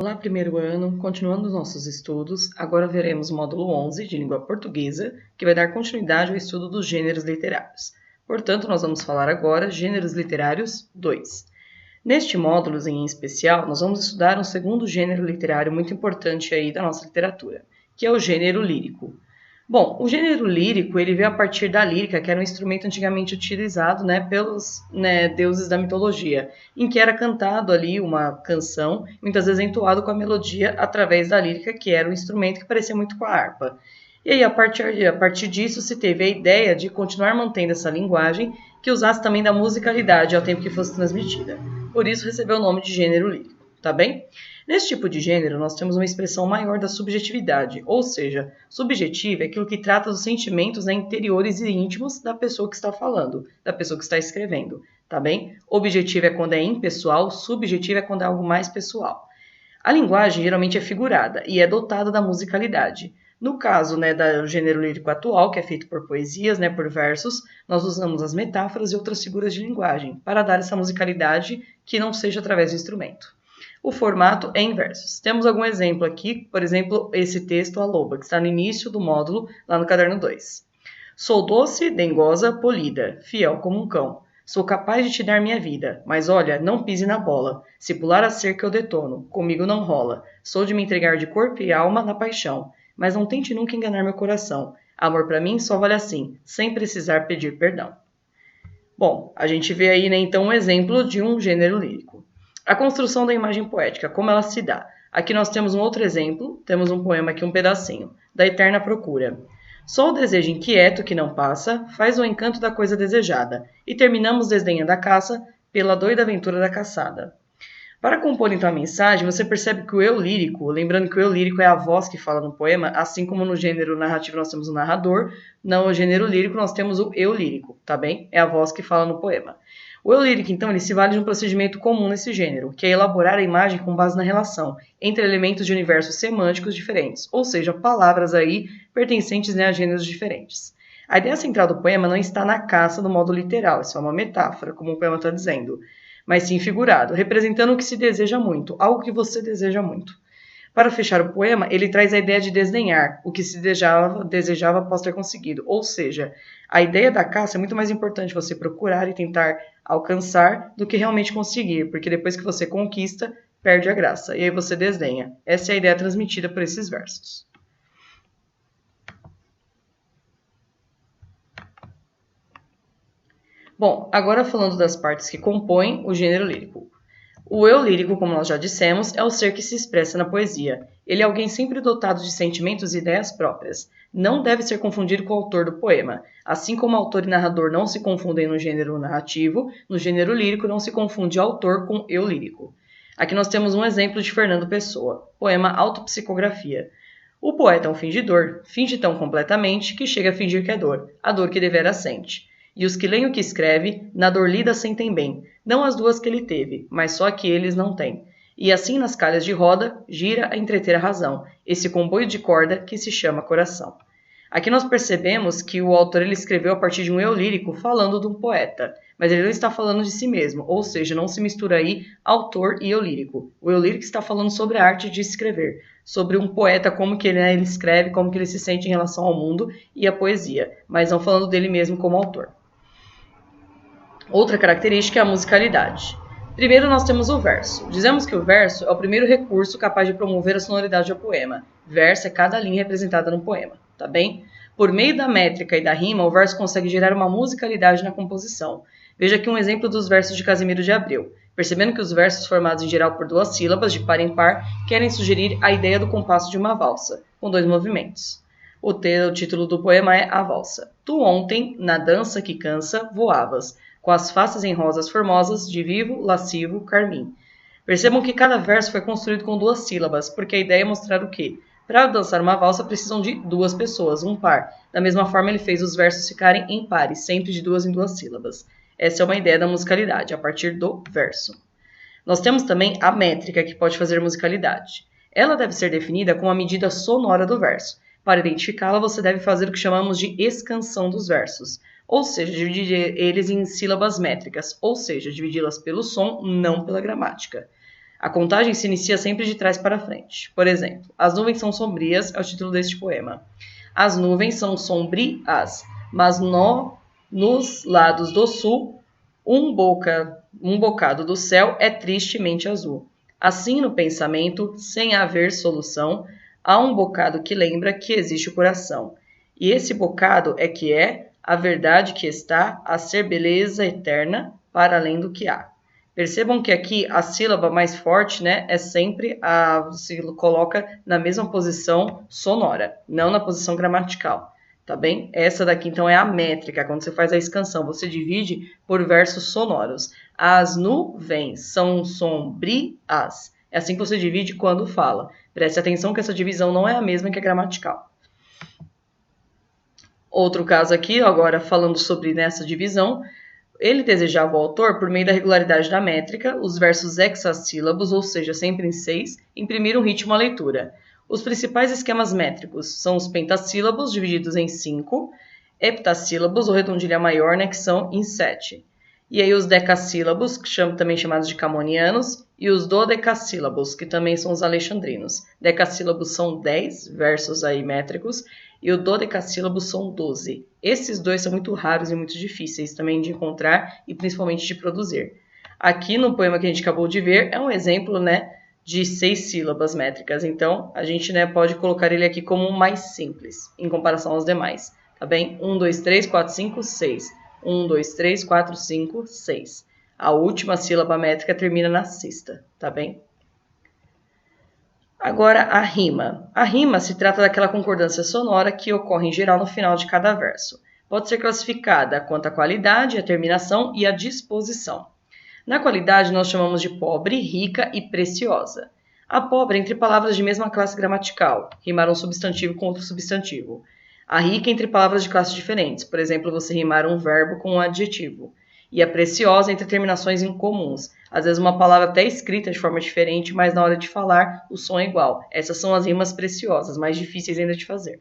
Olá, primeiro ano. Continuando os nossos estudos, agora veremos o módulo 11 de língua portuguesa, que vai dar continuidade ao estudo dos gêneros literários. Portanto, nós vamos falar agora gêneros literários 2. Neste módulo em especial, nós vamos estudar um segundo gênero literário muito importante aí da nossa literatura, que é o gênero lírico. Bom, o gênero lírico, ele veio a partir da lírica, que era um instrumento antigamente utilizado, pelos deuses da mitologia, em que era cantado ali uma canção, muitas vezes entoado com a melodia através da lírica, que era um instrumento que parecia muito com a harpa. E aí, a partir disso, se teve a ideia de continuar mantendo essa linguagem, que usasse também da musicalidade ao tempo que fosse transmitida. Por isso, recebeu o nome de gênero lírico, tá bem? Nesse tipo de gênero, nós temos uma expressão maior da subjetividade, ou seja, subjetivo é aquilo que trata dos sentimentos interiores e íntimos da pessoa que está falando, da pessoa que está escrevendo, tá bem? Objetivo é quando é impessoal, subjetivo é quando é algo mais pessoal. A linguagem geralmente é figurada e é dotada da musicalidade. No caso do gênero lírico atual, que é feito por poesias, por versos, nós usamos as metáforas e outras figuras de linguagem para dar essa musicalidade que não seja através do instrumento. O formato é em versos. Temos algum exemplo aqui, por exemplo, esse texto A Loba, que está no início do módulo, lá no caderno 2. Sou doce, dengosa, polida, fiel como um cão. Sou capaz de te dar minha vida, mas olha, não pise na bola. Se pular a cerca eu detono, comigo não rola. Sou de me entregar de corpo e alma na paixão, mas não tente nunca enganar meu coração. Amor pra mim só vale assim, sem precisar pedir perdão. Bom, a gente vê aí, então, um exemplo de um gênero lírico. A construção da imagem poética, como ela se dá. Aqui nós temos um outro exemplo, temos um poema aqui, um pedacinho, da Eterna Procura. Só o desejo inquieto que não passa faz o encanto da coisa desejada, e terminamos desdenhando a caça pela doida aventura da caçada. Para compor então a mensagem, você percebe que o eu lírico, lembrando que o eu lírico é a voz que fala no poema, assim como no gênero narrativo nós temos o narrador, no gênero lírico nós temos o eu lírico, tá bem? É a voz que fala no poema. O eu lírico, então, ele se vale de um procedimento comum nesse gênero, que é elaborar a imagem com base na relação entre elementos de universos semânticos diferentes, ou seja, palavras aí pertencentes a gêneros diferentes. A ideia central do poema não está na caça do modo literal, isso é uma metáfora, como o poema está dizendo, mas sim figurado, representando o que se deseja muito, algo que você deseja muito. Para fechar o poema, ele traz a ideia de desdenhar, o que se desejava após ter conseguido. Ou seja, a ideia da caça é muito mais importante você procurar e tentar alcançar do que realmente conseguir, porque depois que você conquista, perde a graça, e aí você desdenha. Essa é a ideia transmitida por esses versos. Bom, agora falando das partes que compõem o gênero lírico. O eu lírico, como nós já dissemos, é o ser que se expressa na poesia. Ele é alguém sempre dotado de sentimentos e ideias próprias. Não deve ser confundido com o autor do poema. Assim como autor e narrador não se confundem no gênero narrativo, no gênero lírico não se confunde autor com eu lírico. Aqui nós temos um exemplo de Fernando Pessoa, poema Autopsicografia. O poeta é um fingidor, finge tão completamente que chega a fingir que é dor, a dor que devera sente. E os que leem o que escreve, na dor lida sentem bem, não as duas que ele teve, mas só a que eles não têm. E assim nas calhas de roda, gira a entreter a razão, esse comboio de corda que se chama coração. Aqui nós percebemos que o autor ele escreveu a partir de um eu lírico falando de um poeta, mas ele não está falando de si mesmo, ou seja, não se mistura aí autor e eu lírico. O eu lírico está falando sobre a arte de escrever, sobre um poeta, como que ele escreve, como que ele se sente em relação ao mundo e à poesia, mas não falando dele mesmo como autor. Outra característica é a musicalidade. Primeiro nós temos o verso. Dizemos que o verso é o primeiro recurso capaz de promover a sonoridade ao poema. Verso é cada linha representada no poema, tá bem? Por meio da métrica e da rima, o verso consegue gerar uma musicalidade na composição. Veja aqui um exemplo dos versos de Casimiro de Abreu. Percebendo que os versos formados em geral por duas sílabas, de par em par, querem sugerir a ideia do compasso de uma valsa, com dois movimentos. O título do poema é A Valsa. Tu ontem, na dança que cansa, voavas, com as faces em rosas formosas, de vivo, lascivo, carmim. Percebam que cada verso foi construído com duas sílabas, porque a ideia é mostrar o quê? Para dançar uma valsa precisam de duas pessoas, um par. Da mesma forma, ele fez os versos ficarem em pares, sempre de duas em duas sílabas. Essa é uma ideia da musicalidade, a partir do verso. Nós temos também a métrica, que pode fazer musicalidade. Ela deve ser definida com a medida sonora do verso. Para identificá-la, você deve fazer o que chamamos de escansão dos versos, ou seja, dividir eles em sílabas métricas, ou seja, dividi-las pelo som, não pela gramática. A contagem se inicia sempre de trás para frente. Por exemplo, as nuvens são sombrias é o título deste poema. As nuvens são sombrias, mas nos lados do sul, um bocado do céu é tristemente azul. Assim, no pensamento, sem haver solução, há um bocado que lembra que existe o coração. E esse bocado é que é a verdade que está a ser beleza eterna para além do que há. Percebam que aqui a sílaba mais forte, né, é sempre se coloca na mesma posição sonora, não na posição gramatical, tá bem? Essa daqui então é a métrica, quando você faz a escansão, você divide por versos sonoros. As nuvens são sombrias. É assim que você divide quando fala. Preste atenção que essa divisão não é a mesma que a gramatical. Outro caso aqui, agora falando sobre nessa divisão, ele desejava o autor, por meio da regularidade da métrica, os versos hexassílabos, ou seja, sempre em 6, imprimir um ritmo à leitura. Os principais esquemas métricos são os pentassílabos, divididos em 5, heptassílabos, ou redondilha maior, né, que são em 7. E aí os decassílabos, que também chamados de camonianos, e os dodecassílabos, que também são os alexandrinos. Decassílabos são 10 versos aí métricos, e o dodecassílabo são 12. Esses dois são muito raros e muito difíceis também de encontrar e principalmente de produzir. Aqui no poema que a gente acabou de ver é um exemplo, né, de 6 sílabas métricas. Então, a gente, né, pode colocar ele aqui como o mais simples em comparação aos demais. Tá bem? 1, 2, 3, 4, 5, 6. 1, 2, 3, 4, 5, 6. A última sílaba métrica termina na sexta, tá bem? Agora, a rima. A rima se trata daquela concordância sonora que ocorre em geral no final de cada verso. Pode ser classificada quanto à qualidade, a terminação e a disposição. Na qualidade, nós chamamos de pobre, rica e preciosa. A pobre entre palavras de mesma classe gramatical, rimar um substantivo com outro substantivo. A rica entre palavras de classes diferentes, por exemplo, você rimar um verbo com um adjetivo. E a preciosa entre terminações incomuns. Às vezes uma palavra até escrita de forma diferente, mas na hora de falar o som é igual. Essas são as rimas preciosas, mais difíceis ainda de fazer.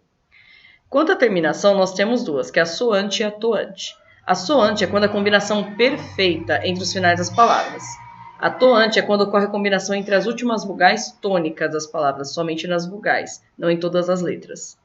Quanto à terminação, nós temos duas, que é a soante e a toante. A soante é quando a combinação perfeita entre os finais das palavras. A toante é quando ocorre a combinação entre as últimas vogais tônicas das palavras, somente nas vogais, não em todas as letras.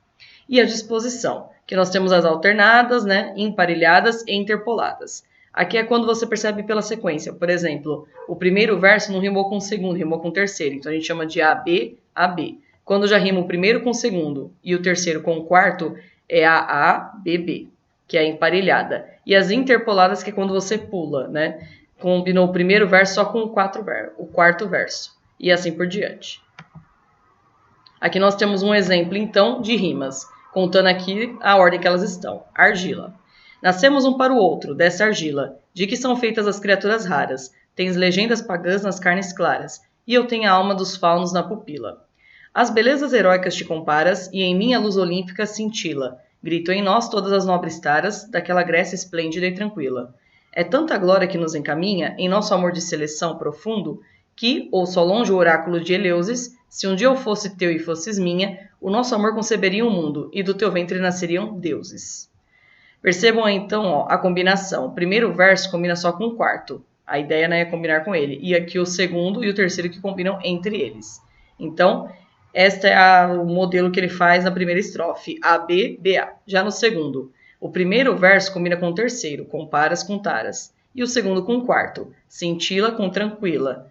E a disposição, que nós temos as alternadas, né, emparelhadas e interpoladas. Aqui é quando você percebe pela sequência. Por exemplo, o primeiro verso não rimou com o segundo, rimou com o terceiro. Então a gente chama de AB, AB. Quando já rima o primeiro com o segundo e o terceiro com o quarto, é AA, BB, que é a emparelhada. E as interpoladas, que é quando você pula, né? Combinou o primeiro verso só com o quarto verso. E assim por diante. Aqui nós temos um exemplo, então, de rimas. Contando aqui a ordem que elas estão. Argila. Nascemos um para o outro, dessa argila, de que são feitas as criaturas raras. Tens legendas pagãs nas carnes claras, e eu tenho a alma dos faunos na pupila. As belezas heróicas te comparas, e em mim a luz olímpica cintila. Gritam em nós todas as nobres taras, daquela Grécia esplêndida e tranquila. É tanta glória que nos encaminha, em nosso amor de seleção profundo, que, ouço ao longe o oráculo de Eleusis, se um dia eu fosse teu e fosses minha, o nosso amor conceberia um mundo, e do teu ventre nasceriam deuses. Percebam então, ó, a combinação. O primeiro verso combina só com o quarto. A ideia, né, é combinar com ele. E aqui o segundo e o terceiro que combinam entre eles. Então, este é o modelo que ele faz na primeira estrofe. A, B, B, A. Já no segundo, o primeiro verso combina com o terceiro, comparas com taras. E o segundo com o quarto, cintila com tranquila.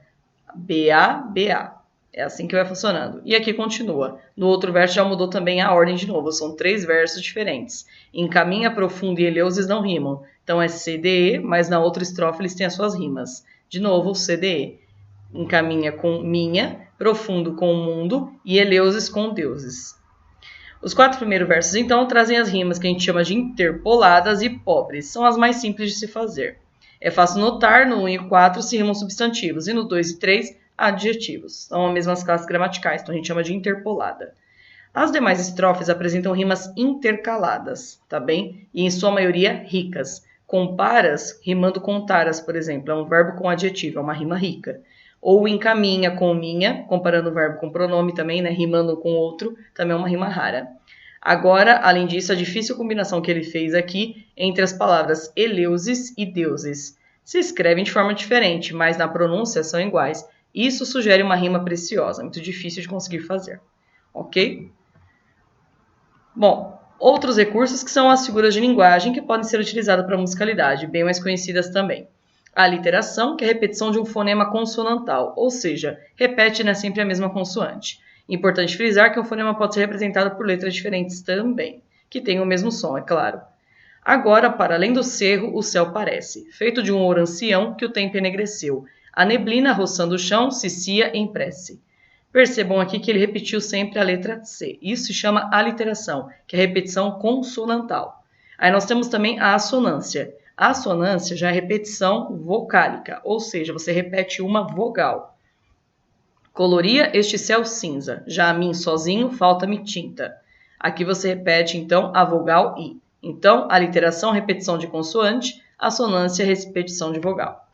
B, A, B, A. É assim que vai funcionando. E aqui continua. No outro verso já mudou também a ordem de novo. São 3 versos diferentes. Encaminha, profundo e Eleusis não rimam. Então é CDE, mas na outra estrofe eles têm as suas rimas. De novo, CDE. Encaminha com minha, profundo com o mundo e Eleusis com deuses. Os 4 primeiros versos, então, trazem as rimas que a gente chama de interpoladas e pobres. São as mais simples de se fazer. É fácil notar, no 1 e 4 se rimam substantivos, e no 2 e 3 adjetivos. São as mesmas classes gramaticais, então a gente chama de interpolada. As demais estrofes apresentam rimas intercaladas, tá bem? E em sua maioria ricas. Comparas rimando com taras, por exemplo, é um verbo com adjetivo, é uma rima rica. Ou encaminha com minha, comparando o verbo com pronome também, né? Rimando com outro, também é uma rima rara. Agora, além disso, a difícil combinação que ele fez aqui entre as palavras Eleusis e deuses. Se escrevem de forma diferente, mas na pronúncia são iguais. Isso sugere uma rima preciosa, muito difícil de conseguir fazer, ok? Bom, outros recursos que são as figuras de linguagem que podem ser utilizadas para musicalidade, bem mais conhecidas também. A literação, que é a repetição de um fonema consonantal, ou seja, repete, né, sempre a mesma consoante. Importante frisar que um fonema pode ser representado por letras diferentes também, que têm o mesmo som, é claro. Agora, para além do cerro, o céu parece, feito de um ouro ancião que o tempo enegreceu. A neblina, roçando o chão, cicia em prece. Percebam aqui que ele repetiu sempre a letra C. Isso se chama aliteração, que é a repetição consonantal. Aí nós temos também a assonância. A assonância já é repetição vocálica, ou seja, você repete uma vogal. Coloria este céu cinza, já a mim sozinho falta-me tinta. Aqui você repete, então, a vogal I. Então, aliteração, repetição de consoante, assonância, repetição de vogal.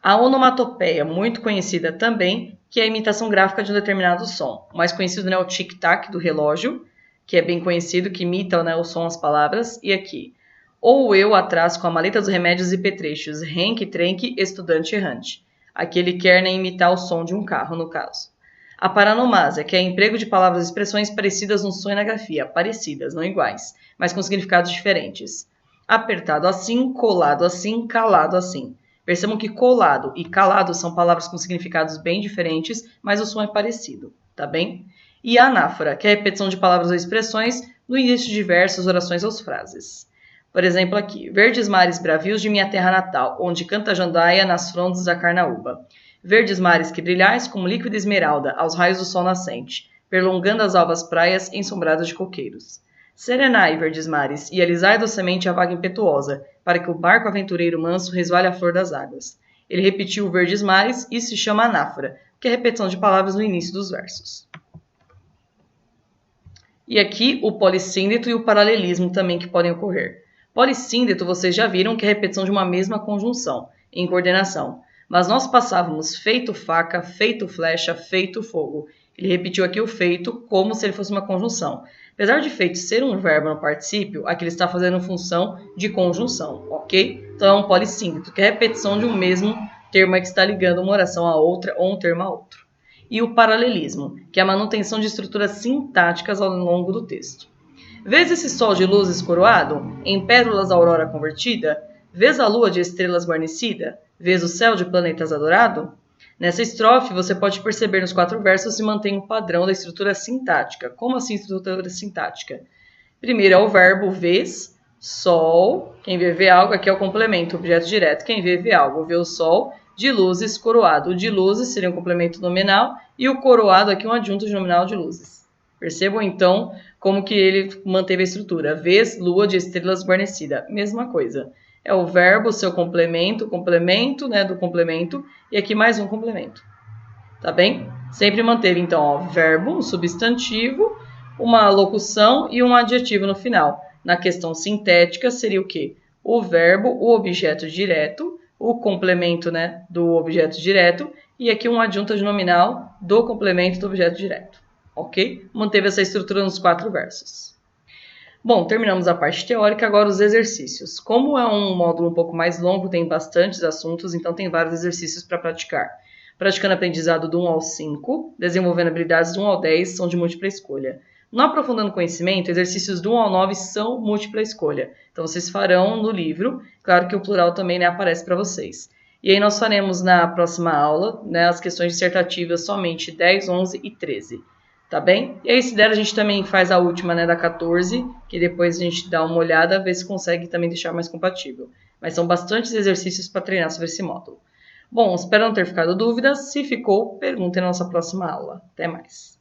A onomatopeia, muito conhecida também, que é a imitação gráfica de um determinado som. O mais conhecido é o tic-tac do relógio, que é bem conhecido, que imita, né, o som, as palavras. E aqui, ou eu atrás com a maleta dos remédios e petrechos, renque, trenque, estudante errante. Aqui ele quer, né, imitar o som de um carro, no caso. A paranomásia, que é emprego de palavras e expressões parecidas no som e na grafia, parecidas, não iguais, mas com significados diferentes. Apertado assim, colado assim, calado assim. Percebam que colado e calado são palavras com significados bem diferentes, mas o som é parecido, tá bem? E a anáfora, que é a repetição de palavras ou expressões no início de versos, orações ou frases. Por exemplo aqui, verdes mares bravios de minha terra natal, onde canta a jandaia nas frondas da carnaúba. Verdes mares que brilhais como líquida esmeralda aos raios do sol nascente, perlongando as alvas praias ensombradas de coqueiros. Serenai, verdes mares, e alisai docemente a vaga impetuosa, para que o barco aventureiro manso resvale à flor das águas. Ele repetiu verdes mares e se chama anáfora, que é a repetição de palavras no início dos versos. E aqui o polissíndeto e o paralelismo também que podem ocorrer. Polissíndeto vocês já viram que é a repetição de uma mesma conjunção, em coordenação. Mas nós passávamos feito faca, feito flecha, feito fogo. Ele repetiu aqui o feito como se ele fosse uma conjunção. Apesar de feito ser um verbo no particípio, aqui ele está fazendo função de conjunção, ok? Então é um polissíndeto, que é a repetição de um mesmo termo que está ligando uma oração a outra ou um termo a outro. E o paralelismo, que é a manutenção de estruturas sintáticas ao longo do texto. Vês esse sol de luzes coroado, em pérolas a aurora convertida? Vês a lua de estrelas guarnecida? Vês o céu de planetas adorado? Nessa estrofe, você pode perceber nos 4 versos se mantém um padrão da estrutura sintática. Como assim estrutura sintática? Primeiro é o verbo vês, sol, quem vê algo, aqui é o complemento, objeto direto, quem vê algo, vê o sol, de luzes, coroado. O de luzes seria um complemento nominal e o coroado aqui um adjunto de nominal de luzes. Percebam então como que ele manteve a estrutura. Vês, lua de estrelas guarnecida, mesma coisa. É o verbo, seu complemento, né, do complemento, e aqui mais um complemento. Tá bem? Sempre manteve, então, ó, verbo, um substantivo, uma locução e um adjetivo no final. Na questão sintética, seria o quê? O verbo, o objeto direto, o complemento, né, do objeto direto, e aqui um adjunto de nominal do complemento do objeto direto. Ok? Manteve essa estrutura nos 4 versos. Bom, terminamos a parte teórica, agora os exercícios. Como é um módulo um pouco mais longo, tem bastantes assuntos, então tem vários exercícios para praticar. Praticando aprendizado do 1 ao 5, desenvolvendo habilidades do 1 ao 10, são de múltipla escolha. No Aprofundando Conhecimento, exercícios do 1 ao 9 são múltipla escolha. Então, vocês farão no livro, claro que o plural também, né, aparece para vocês. E aí nós faremos na próxima aula, né, as questões dissertativas somente 10, 11 e 13. Tá bem? E aí, se der, a gente também faz a última, né, da 14, que depois a gente dá uma olhada, ver se consegue também deixar mais compatível. Mas são bastantes exercícios para treinar sobre esse módulo. Bom, espero não ter ficado dúvidas. Se ficou, perguntem na nossa próxima aula. Até mais!